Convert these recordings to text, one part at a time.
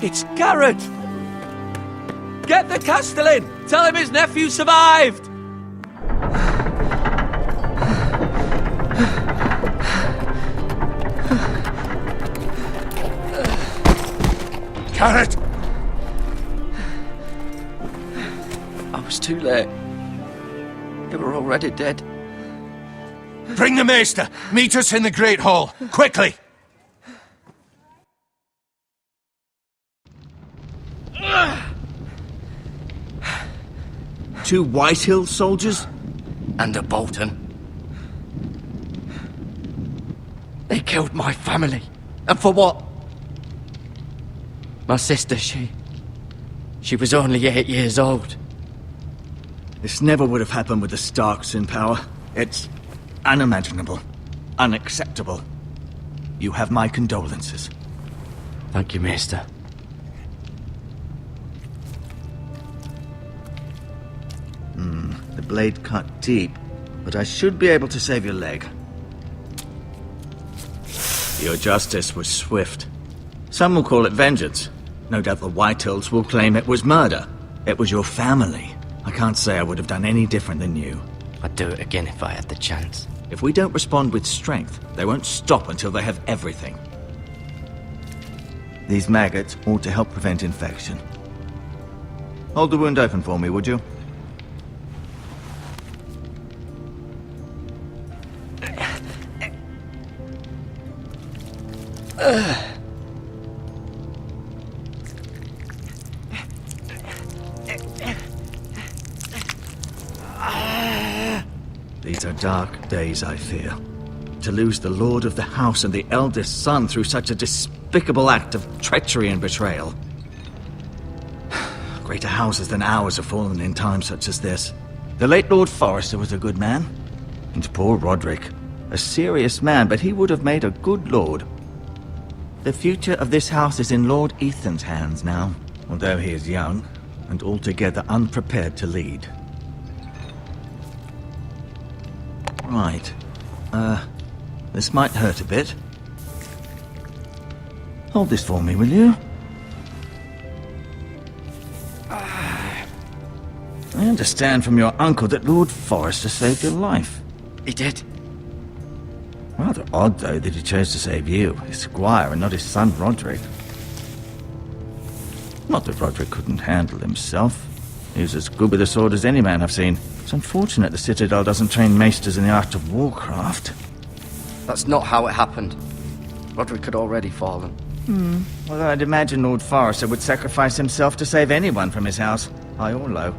It's Garrett! Get the Castellan! Tell him his nephew survived! Garrett! I was too late. They were already dead. Bring the Maester! Meet us in the Great Hall! Quickly! Two Whitehill soldiers? And a Bolton. They killed my family. And for what? My sister, she was only 8 years old. This never would have happened with the Starks in power. It's unimaginable. Unacceptable. You have my condolences. Thank you, Maester. The blade cut deep, but I should be able to save your leg. Your justice was swift. Some will call it vengeance. No doubt the Whitehills will claim it was murder. It was your family. I can't say I would have done any different than you. I'd do it again if I had the chance. If we don't respond with strength, they won't stop until they have everything. These maggots ought to help prevent infection. Hold the wound open for me, would you? These are dark days, I fear. To lose the lord of the house and the eldest son through such a despicable act of treachery and betrayal. Greater houses than ours have fallen in times such as this. The late Lord Forrester was a good man. And poor Roderick. A serious man, but he would have made a good lord. The future of this house is in Lord Ethan's hands now, although he is young and altogether unprepared to lead. Right. This might hurt a bit. Hold this for me, will you? I understand from your uncle that Lord Forrester saved your life. He did. Rather odd, though, that he chose to save you, his squire, and not his son Roderick. Not that Roderick couldn't handle himself. He was as good with a sword as any man I've seen. It's unfortunate the Citadel doesn't train maesters in the art of warcraft. That's not how it happened. Roderick had already fallen. Although I'd imagine Lord Forrester would sacrifice himself to save anyone from his house, high or low.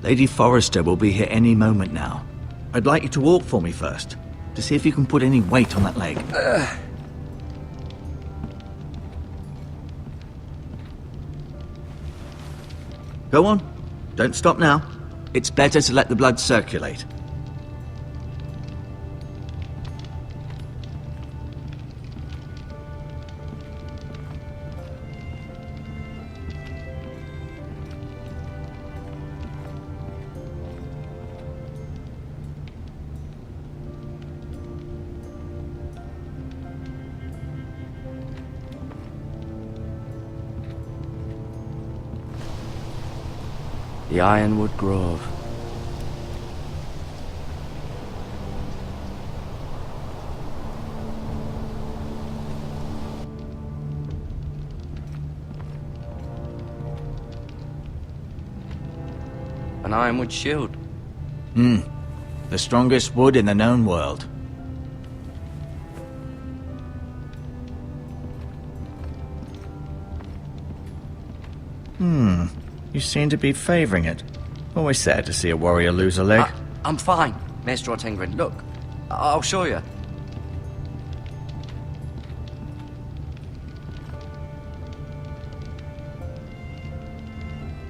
Lady Forrester will be here any moment now. I'd like you to walk for me first, to see if you can put any weight on that leg. Go on. Don't stop now. It's better to let the blood circulate. The Ironwood Grove. An ironwood shield. The strongest wood in the known world. You seem to be favoring it. Always sad to see a warrior lose a leg. I'm fine, Maester Ortengrin. Look, I'll show you.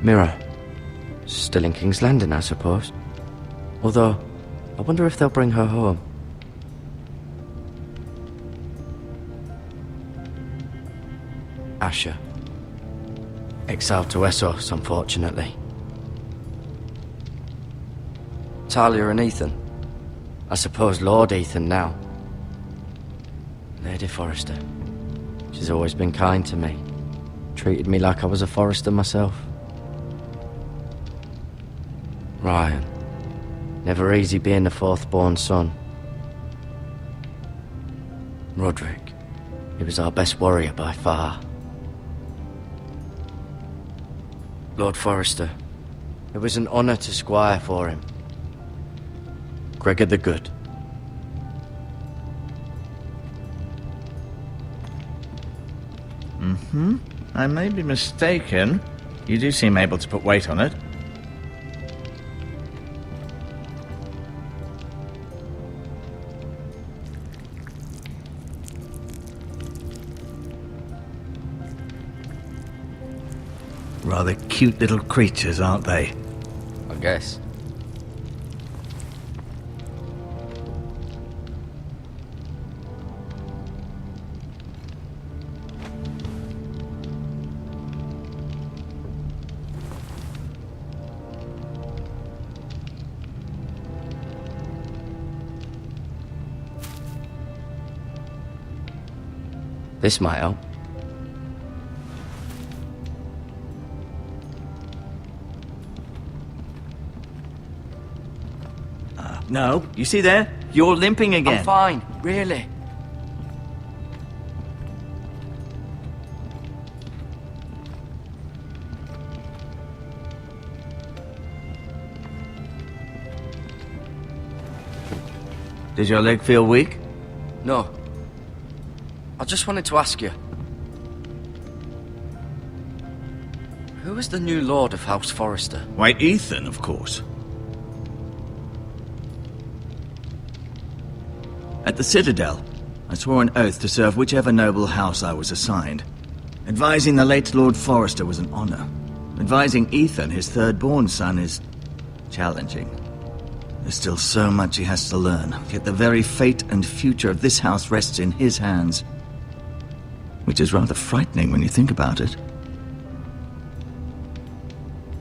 Mirror. Still in King's Landing, I suppose. Although, I wonder if they'll bring her home. Asher. Exiled to Essos, unfortunately. Talia and Ethan. I suppose Lord Ethan now. Lady Forrester. She's always been kind to me. Treated me like I was a Forrester myself. Ryan. Never easy being the fourth-born son. Roderick. He was our best warrior by far. Lord Forrester. It was an honour to squire for him. Gregor the Good. I may be mistaken. You do seem able to put weight on it. Rather cute little creatures, aren't they? I guess. This might help. No, you see there? You're limping again. I'm fine, really. Does your leg feel weak? No. I just wanted to ask you. Who is the new Lord of House Forrester? Why, Ethan, of course. At the Citadel, I swore an oath to serve whichever noble house I was assigned. Advising the late Lord Forrester was an honor. Advising Ethan, his third-born son, is challenging. There's still so much he has to learn, yet the very fate and future of this house rests in his hands. Which is rather frightening when you think about it.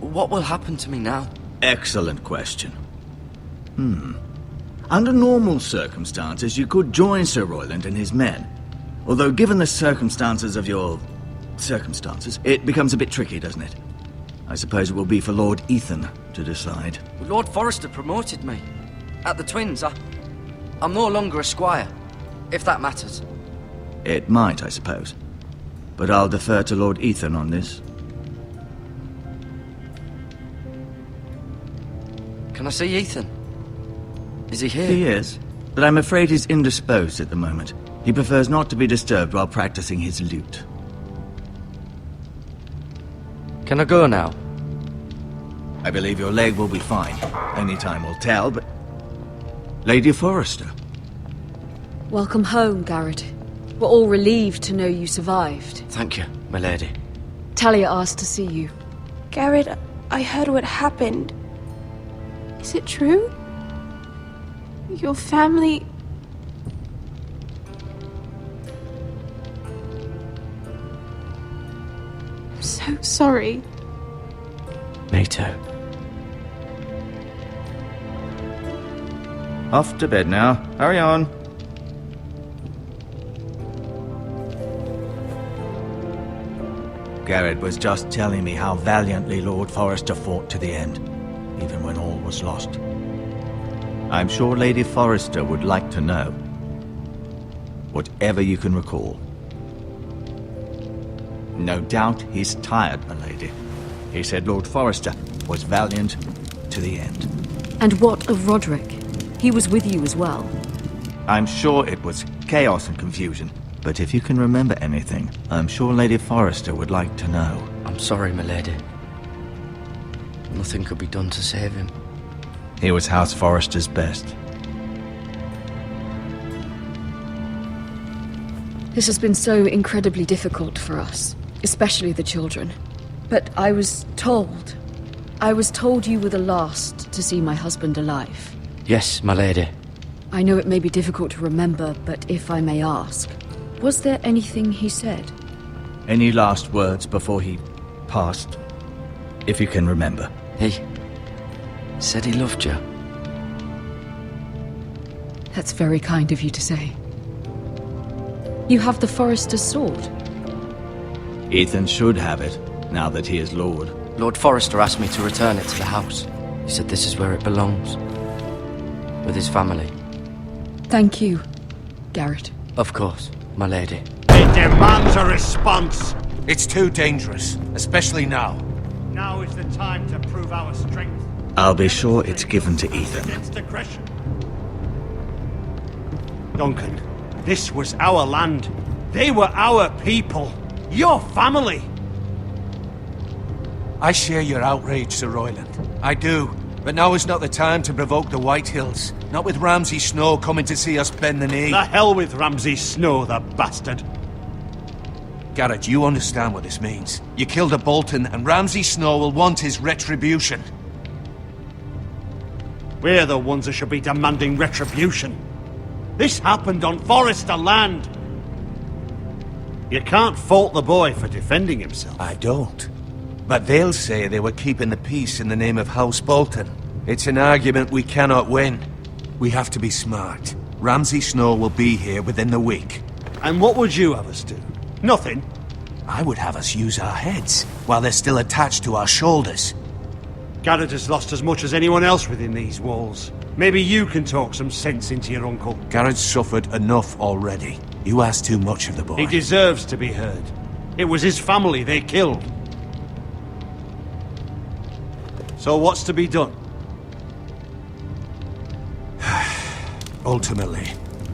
What will happen to me now? Excellent question. Under normal circumstances, you could join Sir Royland and his men. Although given the circumstances of your... circumstances, it becomes a bit tricky, doesn't it? I suppose it will be for Lord Ethan to decide. Lord Forrester promoted me. At the Twins, I'm no longer a squire, if that matters. It might, I suppose. But I'll defer to Lord Ethan on this. Can I see Ethan? Is he here? He is, but I'm afraid he's indisposed at the moment. He prefers not to be disturbed while practicing his lute. Can I go now? I believe your leg will be fine. Only time will tell, but... Lady Forrester. Welcome home, Garrett. We're all relieved to know you survived. Thank you, my lady. Talia asked to see you. Garrett, I heard what happened. Is it true? Your family... I'm so sorry. Me too. Off to bed now. Hurry on. Garrett was just telling me how valiantly Lord Forrester fought to the end, even when all was lost. I'm sure Lady Forrester would like to know. Whatever you can recall. No doubt he's tired, my lady. He said Lord Forrester was valiant to the end. And what of Roderick? He was with you as well. I'm sure it was chaos and confusion. But if you can remember anything, I'm sure Lady Forrester would like to know. I'm sorry, my lady. Nothing could be done to save him. He was House Forrester's best. This has been so incredibly difficult for us, especially the children. But I was told you were the last to see my husband alive. Yes, my lady. I know it may be difficult to remember, but if I may ask, was there anything he said? Any last words before he passed? If you can remember. He said he loved you. That's very kind of you to say. You have the Forester's sword. Ethan should have it, now that he is Lord. Lord Forrester asked me to return it to the house. He said this is where it belongs. With his family. Thank you, Garrett. Of course, my lady. It demands a response. It's too dangerous, especially now. Now is the time to prove our strength. I'll be sure it's given to Ethan. Against aggression. Duncan, this was our land. They were our people. Your family. I share your outrage, Sir Royland. I do. But now is not the time to provoke the White Hills. Not with Ramsay Snow coming to see us bend the knee. The hell with Ramsay Snow, the bastard. Garrett, you understand what this means. You killed a Bolton, and Ramsay Snow will want his retribution. We're the ones that should be demanding retribution. This happened on Forrester land. You can't fault the boy for defending himself. I don't. But they'll say they were keeping the peace in the name of House Bolton. It's an argument we cannot win. We have to be smart. Ramsay Snow will be here within the week. And what would you have us do? Nothing. I would have us use our heads, while they're still attached to our shoulders. Garrett has lost as much as anyone else within these walls. Maybe you can talk some sense into your uncle. Garrett's suffered enough already. You ask too much of the boy. He deserves to be heard. It was his family they killed. So what's to be done? Ultimately,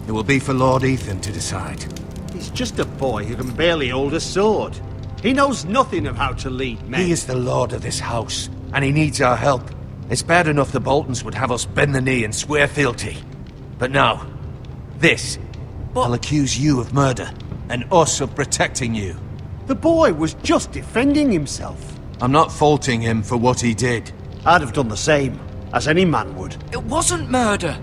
it will be for Lord Ethan to decide. He's just a boy who can barely hold a sword. He knows nothing of how to lead men. He is the lord of this house, and he needs our help. It's bad enough the Boltons would have us bend the knee and swear fealty. But now, this. I'll accuse you of murder, and us of protecting you. The boy was just defending himself. I'm not faulting him for what he did. I'd have done the same, as any man would. It wasn't murder.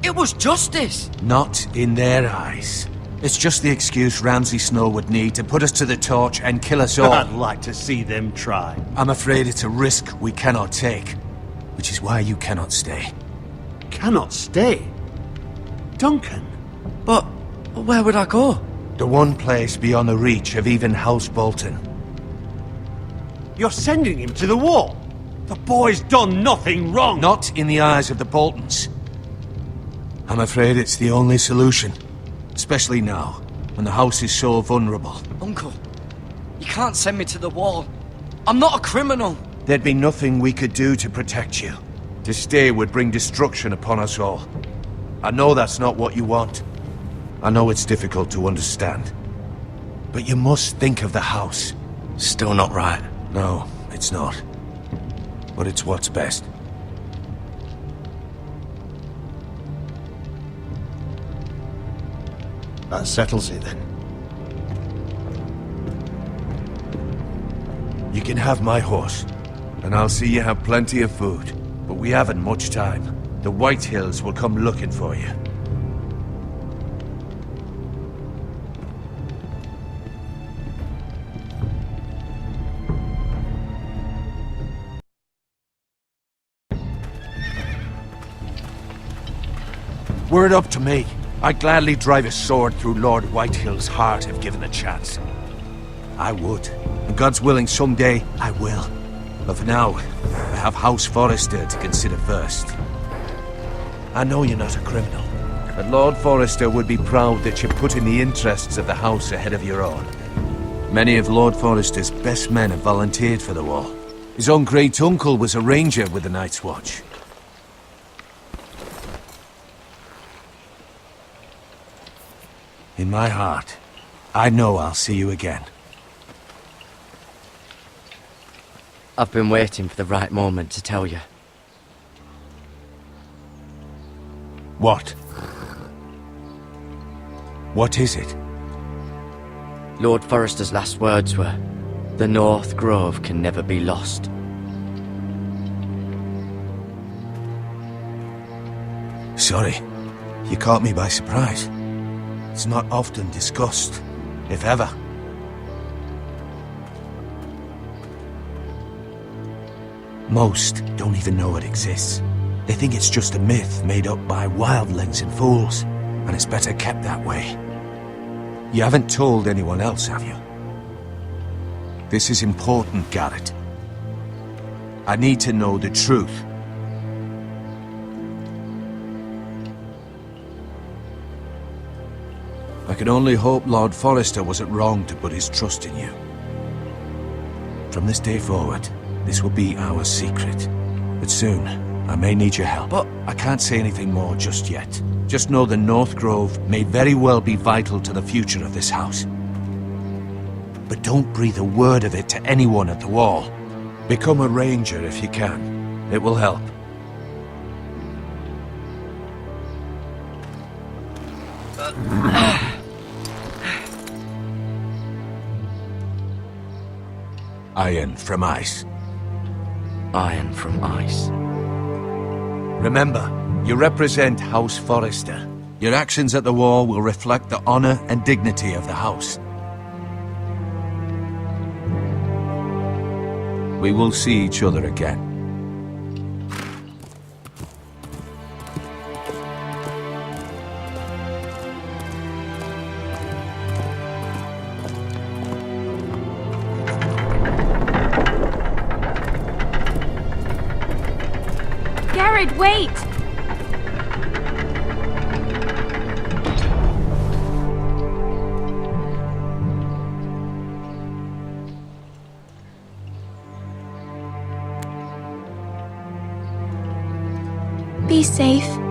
It was justice. Not in their eyes. It's just the excuse Ramsay Snow would need to put us to the torch and kill us all. I'd like to see them try. I'm afraid it's a risk we cannot take, which is why you cannot stay. Cannot stay? Duncan? But where would I go? The one place beyond the reach of even House Bolton. You're sending him to the wall? The boy's done nothing wrong! Not in the eyes of the Boltons. I'm afraid it's the only solution. Especially now, when the house is so vulnerable. Uncle, you can't send me to the wall. I'm not a criminal. There'd be nothing we could do to protect you. To stay would bring destruction upon us all. I know that's not what you want. I know it's difficult to understand. But you must think of the house. Still not right. No, it's not. But it's what's best. That settles it then. You can have my horse, and I'll see you have plenty of food. But we haven't much time. The White Hills will come looking for you. Were it up to me, I'd gladly drive a sword through Lord Whitehill's heart if given a chance. I would. And God's willing, someday I will. But for now, I have House Forrester to consider first. I know you're not a criminal, but Lord Forrester would be proud that you're putting the interests of the house ahead of your own. Many of Lord Forrester's best men have volunteered for the war. His own great-uncle was a ranger with the Night's Watch. In my heart, I know I'll see you again. I've been waiting for the right moment to tell you. What? What is it? Lord Forrester's last words were, "The North Grove can never be lost." Sorry, you caught me by surprise. It's not often discussed, if ever. Most don't even know it exists. They think it's just a myth made up by wildlings and fools, and it's better kept that way. You haven't told anyone else, have you? This is important, Garrett. I need to know the truth. I can only hope Lord Forrester wasn't wrong to put his trust in you. From this day forward, this will be our secret. But soon, I may need your help. But I can't say anything more just yet. Just know the North Grove may very well be vital to the future of this house. But don't breathe a word of it to anyone at the Wall. Become a ranger if you can. It will help. Iron from ice. Iron from ice. Remember, you represent House Forrester. Your actions at the Wall will reflect the honor and dignity of the house. We will see each other again. Garrett, wait! Be safe.